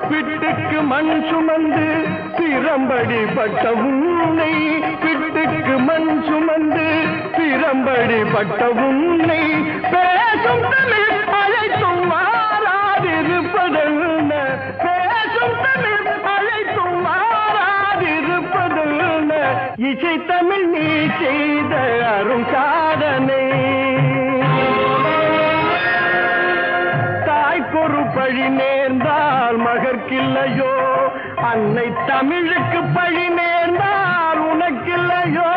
பிட்டுக்கு மண் சுமந்து பிரம்படி பட்ட உன்னை பிட்டுக்கு மண் சுமந்து பிரம்படி பட்ட உன்னை பேசும் தமிழ் அழைத்தும் வாராதிருப்பதென்ன பேசும் தமிழ் அழைத்தும் வாராதிருப்பதென்ன இசை தமிழ் நீ செய்த அரும் சாதனை தாய்க்கொரு பழி நேர்ந்தால் மகற்கில்லையோ அன்னை தமிழுக்கு பழி நேர்ந்தால் உனக்கில்லையோ